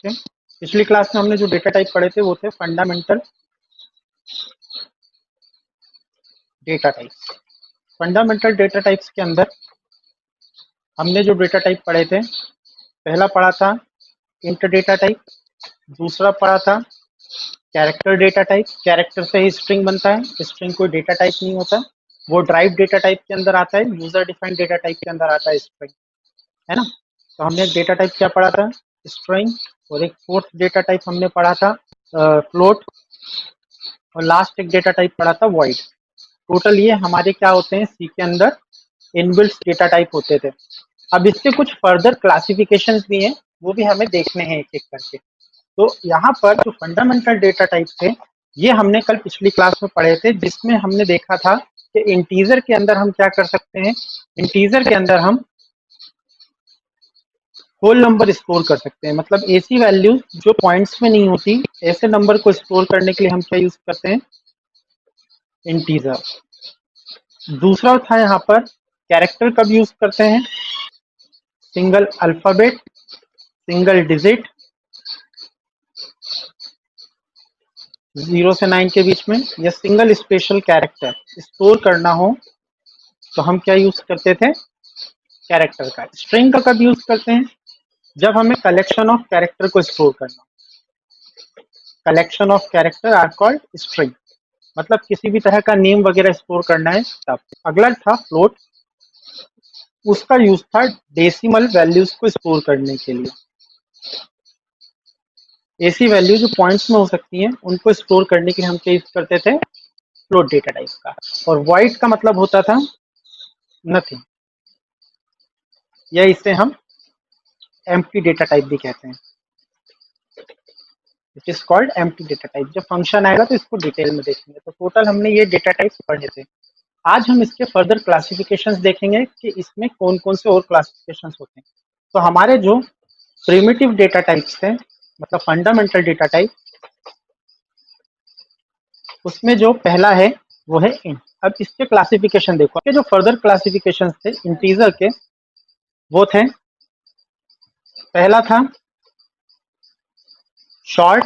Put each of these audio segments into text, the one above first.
थे। पिछली क्लास में हमने जो डेटा टाइप पढ़े थे वो थे fundamental data types. Fundamental data types के अंदर हमने जो डेटा टाइप पढ़े थे, पहला पढ़ा था इंट डेटा टाइप, दूसरा पढ़ा था कैरेक्टर डेटा टाइप। कैरेक्टर से ही स्ट्रिंग बनता है, स्ट्रिंग कोई डेटा टाइप नहीं होता, वो ड्राइव डेटा टाइप के अंदर आता है, यूजर डिफाइंड डेटा टाइप के अंदर आता है स्ट्रिंग, है ना। तो हमने डेटा टाइप क्या पढ़ा था, स्ट्रिंग, और एक फोर्थ डेटा टाइप हमने पढ़ा था फ्लोट, और लास्ट एक डेटा टाइप पढ़ा था वॉइड। टोटल ये हमारे क्या होते हैं, सी के अंदर इनबिल्ट डेटा टाइप होते थे। अब इसके कुछ फर्दर क्लासिफिकेशंस भी हैं, वो भी हमें देखने हैं एक एक करके। तो यहाँ पर जो फंडामेंटल डेटा टाइप थे, ये हमने कल पिछली क्लास में पढ़े थे, जिसमें हमने देखा था कि इंटीजर के अंदर हम क्या कर सकते हैं, इंटीजर के अंदर हम होल नंबर स्टोर कर सकते हैं। मतलब ऐसी वैल्यू जो पॉइंट्स में नहीं होती, ऐसे नंबर को स्टोर करने के लिए हम क्या यूज करते हैं, इंटीजर। दूसरा था यहाँ पर कैरेक्टर कब यूज करते हैं, सिंगल अल्फाबेट, सिंगल डिजिट, 0 से 9 के बीच में, या सिंगल स्पेशल कैरेक्टर स्टोर करना हो तो हम क्या यूज करते थे, कैरेक्टर का। स्ट्रिंग का कब यूज करते हैं, जब हमें कलेक्शन ऑफ कैरेक्टर को स्टोर करना, collection of character are called string, मतलब किसी भी तरह का नेम वगैरह स्टोर करना है तब। अगला था फ्लोट, उसका यूज था डेसिमल वैल्यूज को स्टोर करने के लिए। ऐसी वैल्यू जो पॉइंट्स में हो सकती हैं, उनको स्टोर करने के लिए हम क्या यूज करते थे, फ्लोट डेटा टाइप का। और वॉइड का मतलब होता था नथिंग, या इसे हम एम्प्टी डेटा टाइप भी कहते हैं, it is called empty data type. जब फंक्शन आएगा तो इसको डिटेल में देखेंगे। तो टोटल हमने ये डेटा टाइप्स पढ़े थे। आज हम इसके फर्दर क्लासिफिकेशंस देखेंगे कि इसमें कौन कौन से और क्लासिफिकेशंस होते हैं। तो हमारे जो प्रिमिटिव डेटा टाइप्स थे, मतलब फंडामेंटल डेटा टाइप, उसमें जो पहला है वो है इंट। अब इसके क्लासिफिकेशन देखो, कि जो फर्दर क्लासिफिकेशन थे इंटीजर के, वो थे, पहला था शॉर्ट,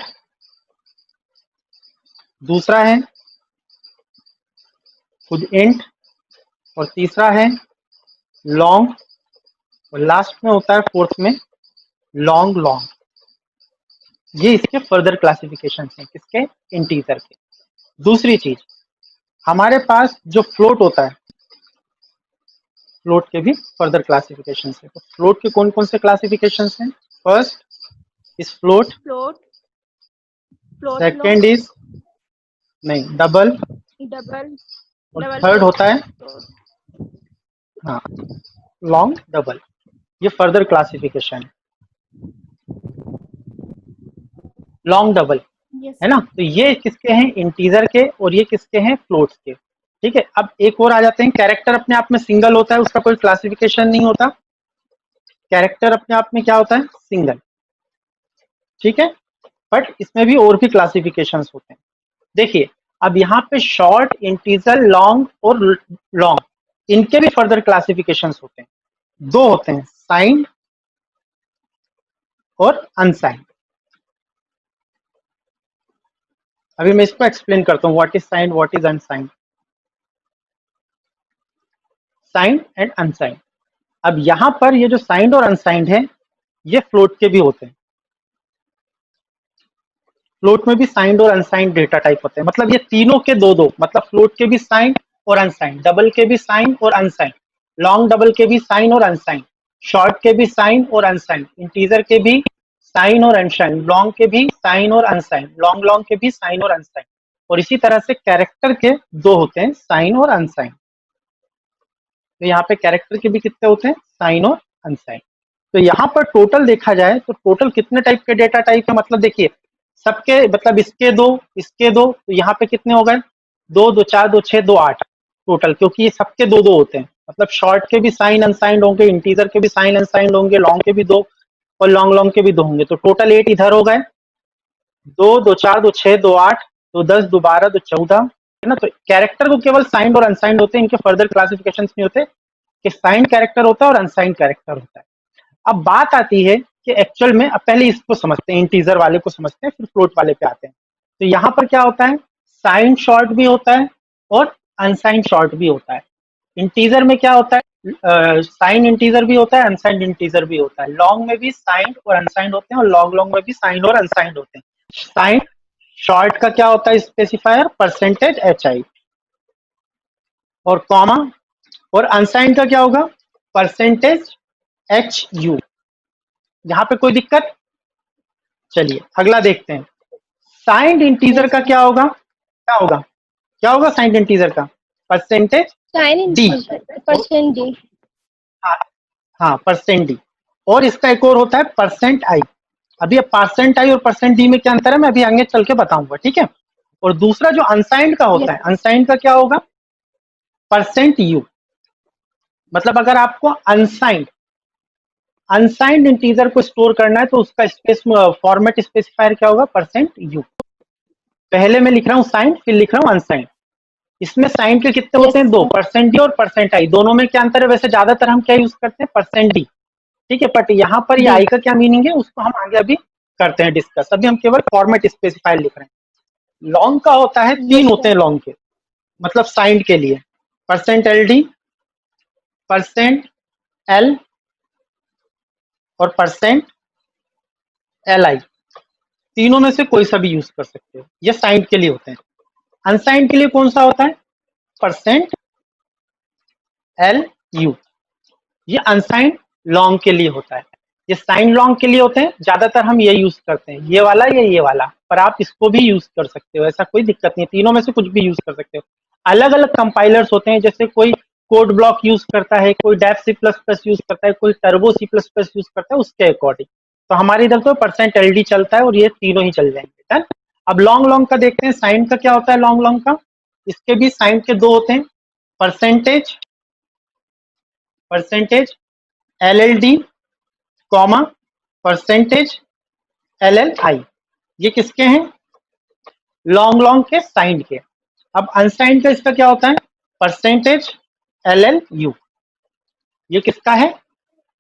दूसरा है खुद इंट, और तीसरा है लॉन्ग, और लास्ट में होता है फोर्थ में लॉन्ग लॉन्ग। ये इसके फर्दर क्लासिफिकेशन हैं, किसके, इंटीजर के। दूसरी चीज, हमारे पास जो फ्लोट होता है, फ्लोट के भी फर्दर क्लासिफिकेशन है। तो फ्लोट के कौन कौन से क्लासिफिकेशन हैं, first is float, float, second is नहीं डबल, डबल, और डबल थर्ड होता है फ्लोट, हाँ लॉन्ग डबल। ये फर्दर क्लासिफिकेशन है, लॉन्ग डबल, यस है ना। तो ये किसके हैं, इंटीजर के, और ये किसके हैं, फ्लोट्स के। ठीक है, अब एक और आ जाते हैं, कैरेक्टर अपने आप में सिंगल होता है, उसका कोई क्लासिफिकेशन नहीं होता। कैरेक्टर अपने आप में क्या होता है, सिंगल, ठीक है। बट इसमें भी और भी क्लासिफिकेशंस होते हैं। देखिए, अब यहाँ पे शॉर्ट, इंटीजर, लॉन्ग और लॉन्ग, इनके भी फर्दर क्लासिफिकेशंस होते हैं। दो होते हैं, साइंड और अनसाइंड। अभी मैं इसको एक्सप्लेन करता हूँ, what is signed, what is unsigned. Signed and unsigned. अब यहां पर ये जो साइंड और अनसाइंड है, ये फ्लोट के भी होते हैं। फ्लोट में भी साइंड और अनसाइंड डेटा टाइप होते हैं, मतलब ये तीनों के दो दो, मतलब फ्लोट के भी साइंड और अनसाइंड, डबल के भी साइंड और अनसाइंड, लॉन्ग डबल के भी साइन और अनसाइंड, शॉर्ट के भी साइन और अनसाइंड, इंटीजर के भी साइन और अनसाइंड, लॉन्ग के भी साइन और अनसाइंड, लॉन्ग लॉन्ग के भी साइन और अनसाइंड। और इसी तरह से कैरेक्टर के दो होते हैं, साइन और अनसाइंड। तो यहाँ पे कैरेक्टर के भी कितने होते हैं, साइन और अनसाइन। तो यहाँ पर टोटल देखा जाए तो टोटल कितने टाइप के डेटा टाइप है, मतलब देखिए सबके, मतलब इसके दो, इसके दो, तो यहाँ पे कितने हो गए, दो दो चार दो छह दो आठ टोटल, क्योंकि ये सबके दो दो होते हैं। मतलब शॉर्ट के भी साइन अनसाइंड होंगे, इंटीजर के भी साइन अनसाइंड होंगे, लॉन्ग के भी दो, और लॉन्ग लॉन्ग के भी दो होंगे। तो टोटल 8 इधर हो गए, दो दो चार दो छह दो आठ, दो 10 दो 12 दो 14, है ना। तो कैरेक्टर को केवल साइंड और अनसाइंड होते हैं, इनके फर्दर क्लासिफिकेशन नहीं होते कि साइंड कैरेक्टर होता है और अनसाइंड कैरेक्टर होता है। अब बात आती है कि एक्चुअल में, अब पहले इसको समझते हैं, इंटीजर वाले को समझते हैं, फिर फ्लोट वाले पे आते हैं। तो यहाँ पर क्या होता है, साइंड शॉर्ट भी होता है और अनसाइंड शॉर्ट भी होता है। इंटीजर में क्या होता है, साइन इंटीजर भी होता है, अनसाइंड इंटीजर भी होता है। लॉन्ग में भी साइंड और अनसाइंड होते हैं, और लॉन्ग लॉन्ग में भी साइंड और अनसाइंड होते हैं। साइंड शॉर्ट का क्या होता है स्पेसिफायर, परसेंटेज HI, और कॉमा, और अनसाइंड का क्या होगा, परसेंटेज HU। यहाँ पे कोई दिक्कत? चलिए अगला देखते हैं। साइंड इंटीजर का क्या होगा, क्या होगा, क्या होगा साइंड इंटीजर का, परसेंटेज डी। Percent D. हाँ, हाँ परसेंट डी। और इसका एक और होता है परसेंट आई। अभी अब परसेंट आई और परसेंट डी में क्या अंतर है मैं अभी आगे चल के बताऊंगा, ठीक है। और दूसरा जो अनसाइंड का होता है, अनसाइंड का क्या होगा, परसेंट यू। मतलब अगर आपको अनसाइंड अनसाइंड इंटीजर को स्टोर करना है तो उसका स्पेस फॉर्मेट स्पेसिफायर क्या होगा, परसेंट यू। पहले मैं लिख रहा हूँ साइंड, फिर लिख रहा हूँ अनसाइंड। इसमें साइन के कितने होते हैं, 2, परसेंट डी और परसेंट आई। दोनों में क्या अंतर है, वैसे ज्यादातर हम क्या यूज करते हैं, परसेंट डी, ठीक है। बट यहाँ पर ये आई का क्या मीनिंग है उसको हम आगे अभी करते हैं डिस्कस। अभी हम केवल फॉर्मेट स्पेसिफायर लिख रहे हैं। लॉन्ग का होता है, 3 होते हैं लॉन्ग के, मतलब साइंड के लिए, percent L D, percent L और परसेंट एल आई। तीनों में से कोई सा भी यूज कर सकते हो, ये साइंड के लिए होते हैं। अनसाइंड के लिए कौन सा होता है, परसेंट एल यू। ये अनसाइंड लॉन्ग के लिए होता है। ये साइन लॉन्ग के लिए होते हैं, ज्यादातर हम ये यूज करते हैं, ये वाला या ये वाला, पर आप इसको भी यूज कर सकते हो, ऐसा कोई दिक्कत नहीं, तीनों में से कुछ भी यूज कर सकते हो। अलग अलग कंपाइलर्स होते हैं, जैसे कोई कोड ब्लॉक यूज करता है, कोई डेफ C++ यूज करता है, कोई टर्बो C++ यूज करता है, उसके अकॉर्डिंग। तो हमारे इधर तो परसेंट एल डी चलता है और ये तीनों ही चल जाएंगे। डन। अब लॉन्ग लॉन्ग का देखते हैं, साइन का क्या होता है लॉन्ग लॉन्ग का। इसके भी साइन के 2 होते हैं, percentage percentage LLD, comma, percentage LLI। ये किसके हैं, लॉन्ग लॉन्ग के, साइंड के। अब अनसाइंड का इसका क्या होता है, परसेंटेज LLU। ये किसका है,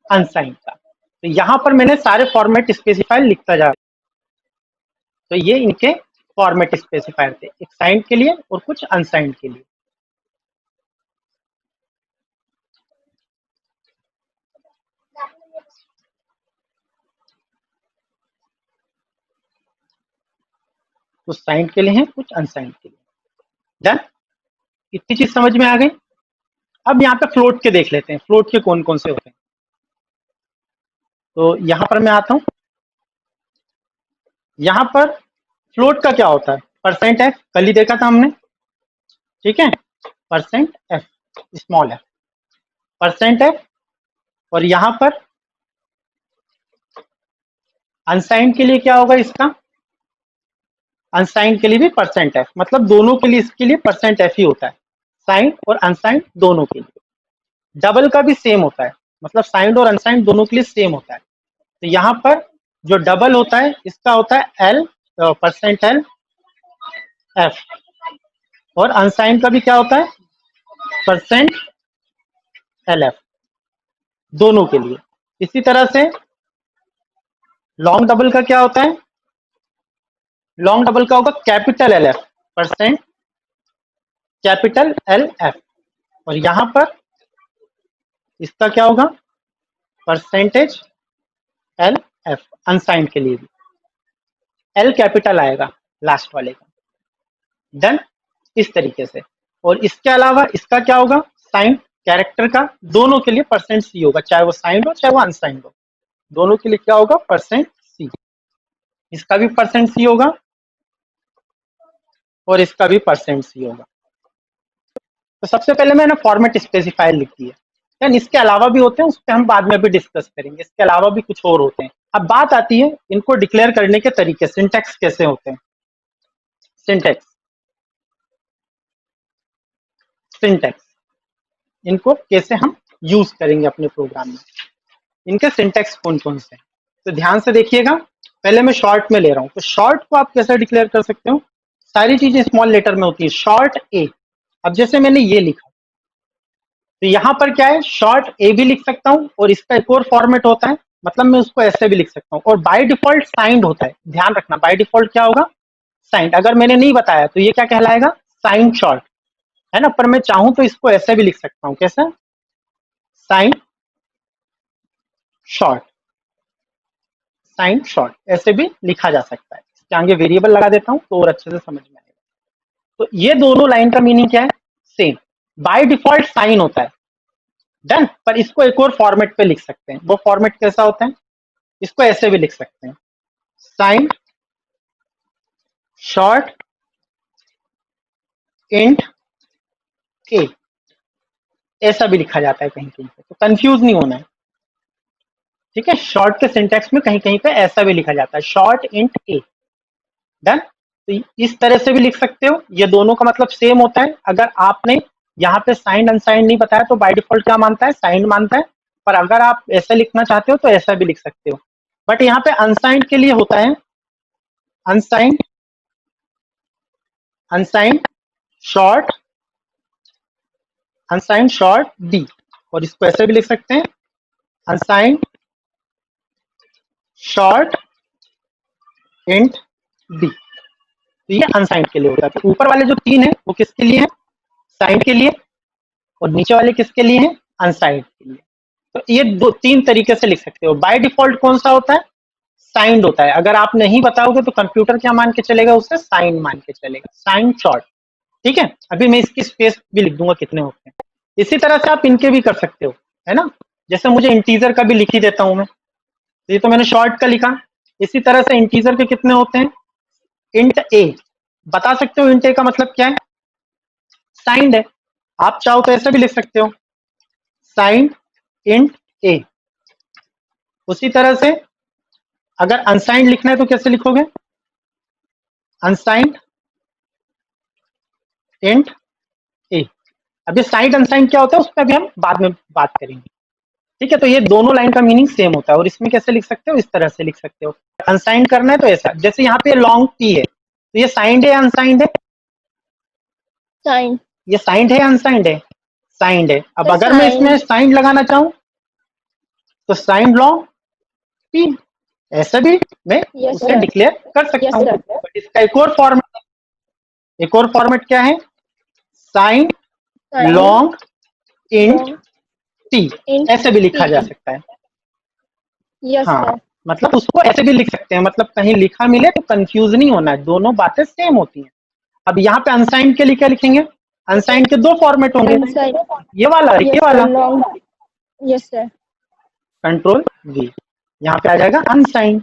अनसाइंड का। तो यहां पर मैंने सारे फॉर्मेट स्पेसिफायर लिखता जा रहा हूं। तो ये इनके फॉर्मेट स्पेसिफायर थे, एक साइंड के लिए और कुछ अनसाइंड के लिए। कुछ साइंड के लिए हैं, कुछ अनसाइंड के लिए। डन, इतनी चीज समझ में आ गई। अब यहाँ पे फ्लोट के देख लेते हैं, फ्लोट के कौन कौन से होते हैं। तो यहां पर मैं आता हूं, यहां पर फ्लोट का क्या होता है, परसेंट एफ, कल ही देखा था हमने, ठीक है, percent F, small F, percent F. और यहां पर अनसाइंड के लिए क्या होगा इसका, अनसाइंड के लिए भी परसेंट एफ, मतलब दोनों के लिए इसके लिए परसेंट एफ ही होता है, साइंड और अनसाइंड दोनों के लिए। डबल का भी सेम होता है, मतलब साइंड और अनसाइंड दोनों के लिए सेम होता है। तो यहां पर जो डबल होता है इसका होता है एल, परसेंट एल एफ, और अनसाइंड का भी क्या होता है, परसेंट एल एफ, दोनों के लिए। इसी तरह से लॉन्ग डबल का क्या होता है, लॉन्ग डबल का होगा capital L F, percent capital L F. और यहां पर इसका क्या होगा, परसेंटेज एल एफ, अनसाइंड के लिए भी एल कैपिटल आएगा लास्ट वाले का। डन, इस तरीके से। और इसके अलावा इसका क्या होगा, साइन कैरेक्टर का, दोनों के लिए परसेंट सी होगा, चाहे वो साइंड हो चाहे वो अनसाइंड हो, दोनों के लिए क्या होगा, परसेंट सी। इसका भी परसेंट सी होगा और इसका भी परसेंट सी होगा। तो सबसे पहले मैंने फॉर्मेट स्पेसिफायर लिख दिया। देन इसके अलावा भी होते हैं, उस पर हम बाद में भी डिस्कस करेंगे, इसके अलावा भी कुछ और होते हैं। अब बात आती है इनको डिक्लेयर करने के तरीके, सिंटैक्स कैसे होते हैं। सिंटैक्स, सिंटैक्स, इनको कैसे हम यूज करेंगे अपने प्रोग्राम में, इनके सिंटैक्स कौन कौन से हैं। तो ध्यान से देखिएगा, पहले मैं शॉर्ट में ले रहा हूं। तो शॉर्ट को आप कैसे डिक्लेयर कर सकते हो, सारी चीजें स्मॉल लेटर में होती है, शॉर्ट ए। अब जैसे मैंने ये लिखा, तो यहां पर क्या है, शॉर्ट ए भी लिख सकता हूं, और इसका एक और फॉर्मेट होता है, मतलब मैं उसको ऐसे भी लिख सकता हूँ। और बाय डिफॉल्ट साइंड होता है, ध्यान रखना बाय डिफॉल्ट क्या होगा, साइंड। अगर मैंने नहीं बताया तो ये क्या कहलाएगा, साइंड शॉर्ट, है ना। पर मैं चाहूं तो इसको ऐसे भी लिख सकता हूँ, कैसे, साइंड शॉर्ट, साइंड शॉर्ट ऐसे भी लिखा जा सकता है। इसके आगे वेरिएबल लगा देता हूँ तो और अच्छे से समझ में आएगा। तो ये दोनों लाइन का मीनिंग क्या है, सेम। बाय डिफॉल्ट साइन होता है, डन। पर इसको एक और फॉर्मेट पे लिख सकते हैं, वो फॉर्मेट कैसा होता है, इसको ऐसे भी लिख सकते हैं, साइन शॉर्ट इंट ए, ऐसा भी लिखा जाता है कहीं कहीं पे, तो कंफ्यूज नहीं होना है, ठीक है। शॉर्ट के सिंटेक्स में कहीं कहीं पे ऐसा भी लिखा जाता है, शॉर्ट इंट ए, डन। तो इस तरह से भी लिख सकते हो, ये दोनों का मतलब सेम होता है। अगर आपने यहाँ पे साइंड अनसाइंड नहीं बताया तो बाय डिफॉल्ट क्या मानता है, साइंड मानता है। पर अगर आप ऐसा लिखना चाहते हो तो ऐसा भी लिख सकते हो। बट यहाँ पे अनसाइंड के लिए होता है unsigned, unsigned short, unsigned short D, और इसको ऐसे भी लिख सकते हैं, अनसाइंड शॉर्ट इंट डी। तो ये अनसाइंड के लिए होता है। तो ऊपर वाले जो तीन है वो किसके लिए है, साइंड के लिए, और नीचे वाले किसके लिए हैं, अनसाइंड के लिए। तो ये दो तीन तरीके से लिख सकते हो। बाय डिफॉल्ट कौन सा होता है, साइंड होता है। अगर आप नहीं बताओगे तो कंप्यूटर क्या मान के चलेगा, उससे साइन मान के चलेगा, साइन शॉर्ट, ठीक है। अभी मैं इसकी स्पेस भी लिख दूंगा कितने होते हैं। इसी तरह से आप इनके भी कर सकते हो, है ना। जैसे मुझे इंटीजर का भी लिख ही देता हूं मैं, तो ये तो मैंने शॉर्ट का लिखा। इसी तरह से इंटीजर के कितने होते हैं, इंट ए, बता सकते हो इंट ए का मतलब क्या है, साइंड है। आप चाहो तो ऐसे भी लिख सकते हो, साइंड इंट ए। उसी तरह से अगर अनसाइंड लिखना है तो कैसे लिखोगे, अनसाइंड इंट ए। अभी साइंड अनसाइंड क्या होता है उस पर भी हम बाद में बात करेंगे, ठीक है। तो ये दोनों लाइन का मीनिंग सेम होता है। और इसमें कैसे लिख सकते हो, इस तरह से लिख सकते हो। अनसाइंड करना है तो ऐसा, जैसे यहाँ पे लॉन्ग टी है, तो ये साइंड है अनसाइंड है, साइन, ये साइंड है अनसाइंड है, साइंड है। अब तो अगर मैं इसमें साइन, साइंड लगाना चाहूं तो साइंड लॉन्ग टी, ऐसा भी मैं यस उसे सर, डिक्लेयर कर सकता यस हूँ। सर, बट इसका एक और फॉर्मेट, एक और फॉर्मेट क्या है, sign sign long int long T, int ऐसे भी लिखा जा टी, सकता है। यस हाँ, सर, मतलब उसको ऐसे भी लिख सकते हैं, मतलब कहीं लिखा मिले तो कंफ्यूज नहीं होना है, दोनों बातें सेम होती हैं। अब यहाँ पे अनसाइंड के लिए क्या लिखेंगे, अनसाइंड के दो फॉर्मेट होंगे, अनसाइन, ये वाला और ये यस सर, वाला, long, yes sir, control we, यहाँ पे आ जाएगा अनसाइंड,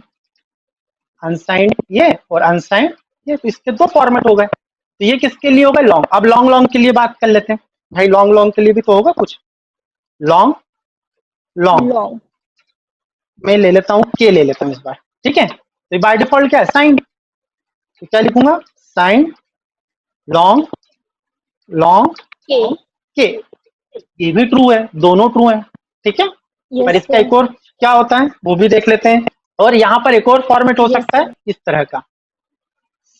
अनसाइंड ये और अनसाइंड ये, तो इसके दो फॉर्मेट हो गए। तो ये किसके लिए होगा, लॉन्ग। अब लॉन्ग लॉन्ग के लिए बात कर लेते हैं, भाई लॉन्ग लॉन्ग के लिए भी तो होगा कुछ, लॉन्ग लॉन्ग लॉन्ग, मैं ले लेता हूँ, के ले लेता हूँ इस बार, ठीक है। तो बाय डिफॉल्ट क्या है, साइन, तो क्या लिखूंगा, साइन लॉन्ग, लॉन्ग के, के, ये भी ट्रू है, दोनों ट्रू है, ठीक है। पर यस इसका सर, एक और क्या होता है वो भी देख लेते हैं। और यहाँ पर एक और फॉर्मेट हो यस सकता है सर, इस तरह का,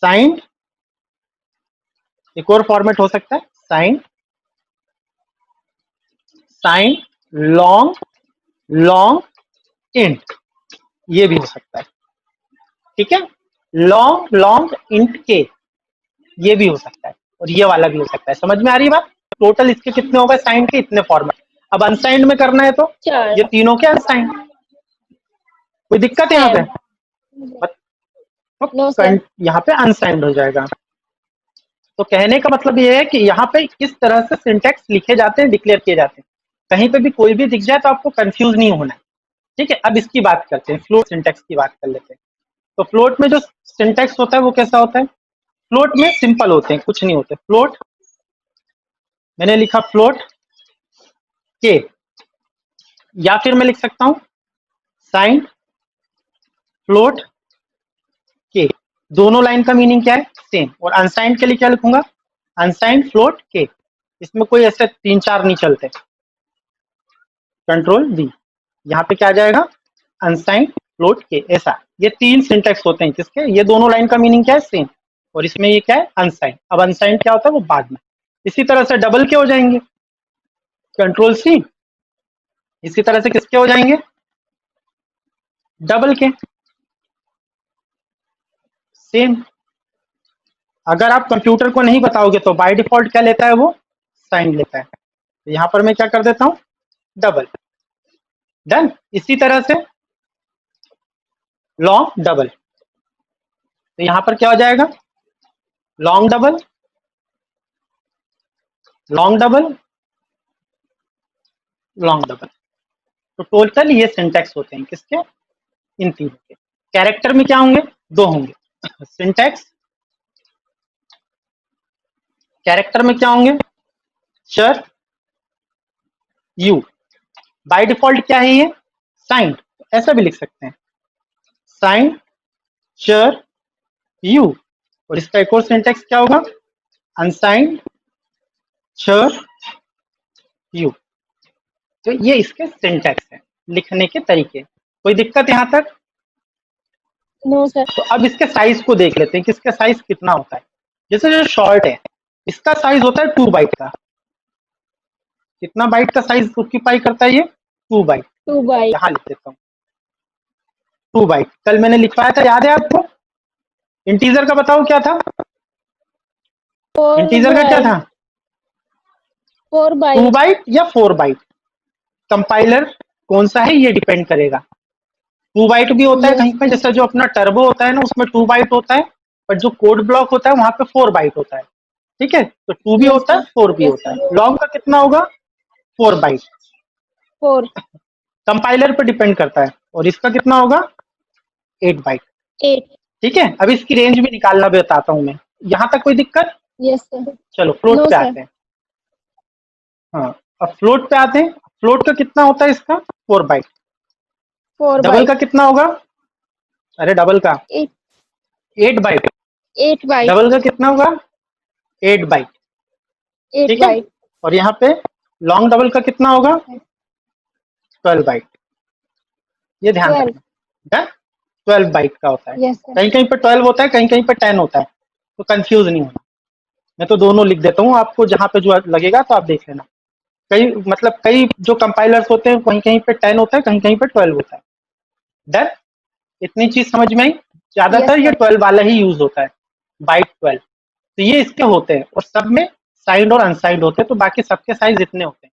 साइन, एक और फॉर्मेट हो सकता है sign, sign long, long int, ये भी हो सकता है, ठीक है। लॉन्ग लॉन्ग इंट के, ये भी हो सकता है, और ये वाला भी हो सकता है। समझ में आ रही है बात, टोटल इसके कितने हो गए, साइन के इतने फॉर्मेट। अब अनसाइंड में करना है तो चार, ये तीनों के अनसाइंड, कोई दिक्कत है यहाँ पे, सेम, नो तो सर, यहाँ पे अनसाइंड हो जाएगा। तो कहने का मतलब ये है कि यहाँ पे किस तरह से सिंटेक्स लिखे जाते हैं, डिक्लेयर किए जाते हैं। कहीं पे भी कोई भी दिख जाए तो आपको कंफ्यूज नहीं होना है, ठीक है। अब इसकी बात करते हैं, फ्लोट सिंटेक्स की बात कर लेते हैं। तो फ्लोट में जो सिंटेक्स होता है वो कैसा होता है, फ्लोट में सिंपल होते हैं, कुछ नहीं होते। फ्लोट, मैंने लिखा फ्लोट के, या फिर मैं लिख सकता हूं साइन फ्लोट के, दोनों लाइन का मीनिंग क्या है, सेम। और अनसाइंड के लिए क्या लिखूंगा, अनसाइंड फ्लोट के, इसमें कोई ऐसे तीन चार नहीं चलते, कंट्रोल वी, यहाँ पे क्या आ जाएगा, अनसाइंड फ्लोट के, ऐसा। ये तीन सिंटेक्स होते हैं किसके, ये दोनों लाइन का मीनिंग क्या है, सेम। और इसमें ये क्या है, अनसाइंड। अब अनसाइंड क्या होता है वो बाद में। इसी तरह से डबल के हो जाएंगे, कंट्रोल सी। इसी तरह से किसके हो जाएंगे, डबल के सेम। अगर आप कंप्यूटर को नहीं बताओगे तो बाय डिफॉल्ट क्या लेता है, वो साइन लेता है। तो यहां पर मैं क्या कर देता हूं, डबल। डन। इसी तरह से लॉन्ग डबल, तो यहां पर क्या हो जाएगा, long double, long double, long double. तो टोटल ये सिंटैक्स होते हैं किसके, इन तीनों के। कैरेक्टर में क्या होंगे, दो होंगे। सिंटैक्स कैरेक्टर में क्या होंगे, चर, यू। बाय डिफॉल्ट क्या है ये, साइंड, ऐसा भी लिख सकते हैं, साइंड चर यू। और इसका एक और सिंटैक्स क्या होगा, अनसाइंड चर यू। तो ये इसके सिंटैक्स है, लिखने के तरीके। कोई दिक्कत यहां तक। No sir. तो अब इसके साइज को देख लेते हैं कि इसका साइज कितना होता है। जैसे जो शॉर्ट है, इसका साइज होता है 2 बाइट का। कितना बाइट का साइज ऑक्यूपाई करता है ये, 2 बाइट। 2 बाई यहां लिख देता हूँ 2 बाइट। कल मैंने लिखवाया था, याद है आपको, इंटीजर का बताओ क्या था, 4 इंटीजर का क्या बाई था, 4 बाई 2 बाइट या 4 बाइट। कंपाइलर कौन सा है ये डिपेंड करेगा। 2 बाइट भी होता है यस कहीं पे, जैसे जो अपना टर्बो होता है ना, उसमें 2 बाइट होता है, पर जो कोड ब्लॉक होता है वहां पे 4 बाइट होता है। ठीक है, तो 2 भी यस होता है, सर 4 भी यस होता है। सर लॉन्ग का कितना होगा, 4 बाइट। 4 कंपाइलर पे डिपेंड करता है। और इसका कितना होगा, 8 बाइट। 8 ठीक है, अब इसकी रेंज भी निकालना भी बताता हूं मैं। यहां तक कोई दिक्कत। Yes sir. चलो फ्लोट नो पे सर। आते हैं। हाँ, अब फ्लोट पे आते हैं। फ्लोट का कितना होता है इसका, 4 बाइट। 4 डबल बाई का कितना होगा, अरे डबल का 8 8 बाइट। 8 बाई डबल का कितना होगा, 8 बाइट। 8 ठीक है, बाई और यहाँ पे लॉन्ग डबल का कितना होगा, 12 बाइट। ये ध्यान 12 रखना। डन। 12 बाइट का होता है। Yes sir. कहीं कहीं पे 12 होता है, कहीं कहीं पे 10 होता है, तो कंफ्यूज नहीं होना। मैं तो दोनों लिख देता हूँ आपको, जहां पे जो लगेगा तो आप देख लेना। कई मतलब कई जो कंपाइलर्स होते हैं कहीं कहीं पे 10 होता है, कहीं कहीं पे 12 होता है। डन। इतनी चीज समझ में आई। यस ज्यादातर ये सर 12 वाला ही यूज होता है, बाइट 12। तो ये इसके होते हैं, और सब में साइंड और अनसाइंड होते हैं, तो बाकी सबके साइज इतने होते हैं।